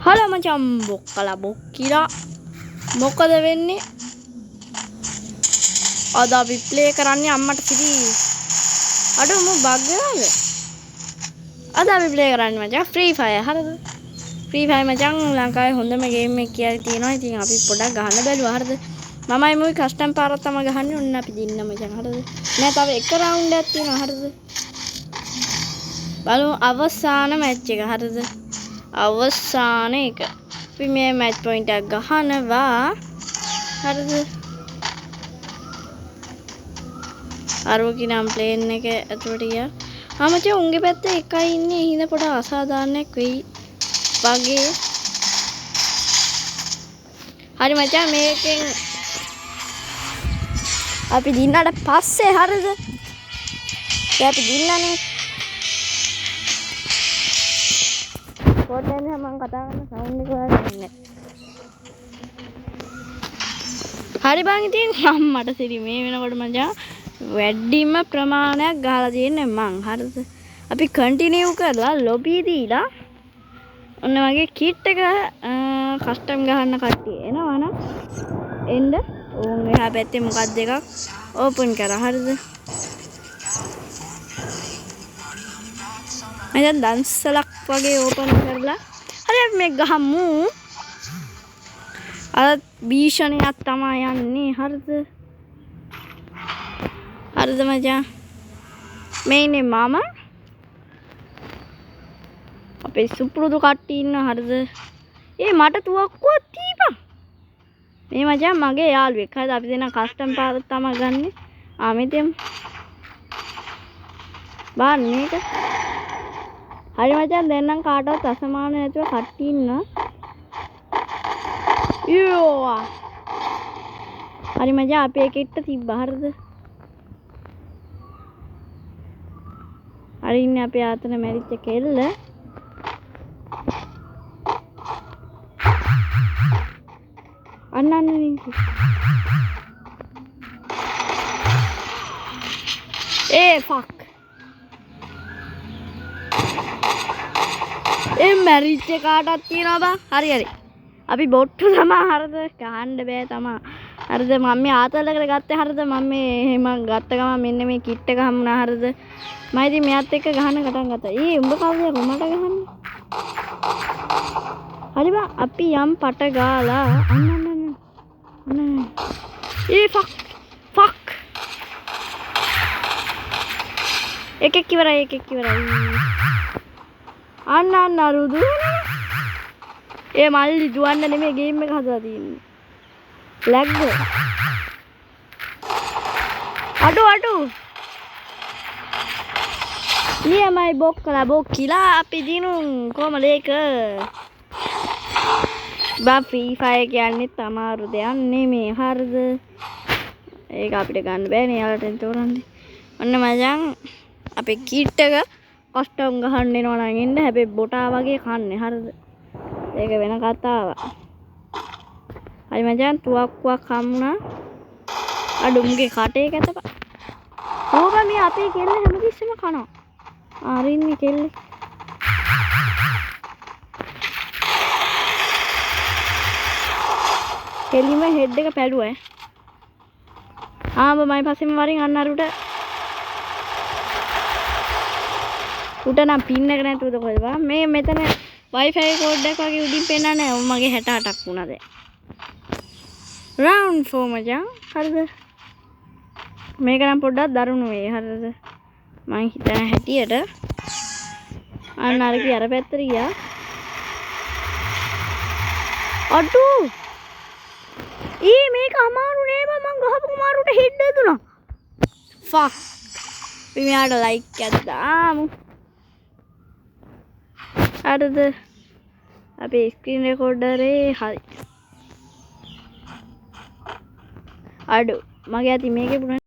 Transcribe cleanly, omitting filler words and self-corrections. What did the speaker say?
Hello මචං බොක්කලා බොක්කිලා මොකද වෙන්නේ? අද අපි ප්ලේ කරන්නේ අම්මට සිරි. අඩෝ මම බග් වෙලාද? අද අපි ප්ලේ කරන්නේ මචං ෆ්‍රී ෆයර් හරිද? ෆ්‍රී ෆයර් මචං ලංකාවේ හොඳම ගේම් එක කියලා තියෙනවා. ඉතින් අපි පොඩක් ගහන්න බැලුවා හරිද? මමයි මුයි කස්ටම් පාරක් තමයි ගහන්නේ. ඔන්න අපි දින්න මචං හරිද? නෑ තව එක රවුන්ඩ් එකක් තියෙනවා හරිද? බලමු අවසාන මැච් එක හරිද? අවසාන එක. අපි මේ මැච් පොයින්ට් එක ගහනවා. හරිද? අරෝකිනම් ප්ලේන් එක ඇතුළට ගියා. මචං උන්ගේ පැත්තේ එකයි ඉන්නේ. හිඳ පොඩ අසාධාරණයක් වෙයි වගේ. හරි මචං මේකෙන් අපි දින්නට පස්සේ හරිද? අපි දින්නනේ. පොඩ්ඩක් මම කතා කරන සවුන්ඩ් එක වගේ. හරි බං ඉතින් මට සිරි මේ වෙනකොට මචං වැඩිම ප්‍රමාණයක් ගහලා තියෙන්නේ මං හරිද? අපි කන්ටිනියු කරලා ලොබි දීලා ඔන්න වගේ කිට් එක කස්ටම් ගහන්න කට්ටිය එනවා නම් එන්න ඕන් එහා පැත්තේ මොකක්ද එකක් ඕපන් කරා හරිද? මම දන්සලක් වගේ ඕපන් කරලා හරි අපි මේ ගහමු. අර භීෂණයක් තමයි යන්නේ හරිද? හරිද මචං? මේ ඉන්නේ මම අපේ සුපුරුදු කට්ටිය ඉන්නවා හරිද? මට තුවක්කුවක් දීපන්. මේ මචං මගේ යාළුවෙක්. හරිද? අපි දෙනා කස්ටම් පාරක් තමයි ගන්නෙ. මෙතෙන් බාන්න මේක. හරි මචං දෙන්නම් කාටවත් අසමාන නැතුව කට්ටිය ඉන්නවා. යෝවා. හරි මචං අපේ කිට්ට තිබ්බා හරිද? හරි ඉන්නේ අපේ ආතන මැරිච්ච කෙල්ල. අන්න ෆක්. මැරිච්ච කාටවත් තියෙනවා බං. හරි. අපි බොට්ටු තමයි හරිද? ගහන්න බෑ තමයි. හරිද? මම මේ ආතලකට ගත්තේ හරිද? මම ගත්ත ගමන් මෙන්න මේ කිට් එක හම්බුණා හරිද? මම ඉතින් මෙයාත් එක්ක ගහන්න පටන් ගත්තා. උඹ කවුද රුමට ගහන්නේ? හරි බං අපි යම් පට ගාලා අන්න ෆක් එකෙක් ඉවරයි. අන්න අරුදු. මල්ලි දුවන්න නෙමෙයි ගේම් එක හදලා තියෙන්නේ. ලැග්ද? අඩු. නියමයි බොක්කලා බොක්කිලා අපි දිනු කොහමද ඒක? ෆ්‍රී ෆයර් කියන්නේ තමාරු දෙයක් නෙමෙයි හරිද? ඒක අපිට ගන්න බෑනේ යාළුවට තෝරන්නේ. ඔන්න මචං අපේ කිට් එක කස්ටම් ගහන්න එනවා නම් එන්න. හැබැයි බොටා වගේ කන්නේ හරිද? ඒක වෙන කතාවක්. හරි මචං තුවක්කුවක් හම්ුණා. අඩුම්ගේ කටේ කැතපා. ඕක මේ අපේ කෙල්ල හැමතිස්සෙම කනවා. අරින්නේ කෙල්ලේ. කෙලිම හෙඩ් එක පැලුවා. මයි පස්සෙම වරින් අන්න අර උට නම් පින් එක නැතුවද කොහෙද බා? මේ මෙතන Wi-Fi කෝඩ් එකක් වගේ උඩින් පෙන්නන්නේ නැහැ. මගේ 68ක් වුණා දැන්. round 4 මචං. හරිද? මේක නම් පොඩ්ඩක් දරුණු වෙයි. හරිද? මම හිතන හැටියට අන්න අර කී අර පැත්තට ගියා. අඩු. මේක අමාරු නෑ බං. මං ගහපු මාරුට හෙඩ් දුනා. ෆක්. අපි මෙයාට ලයික් එකක් දාමු. හරිද? අපේ ස්ක්‍රීන් රෙකෝඩරේ හරි. අඩු. මගේ අතින් මේකේ පුරා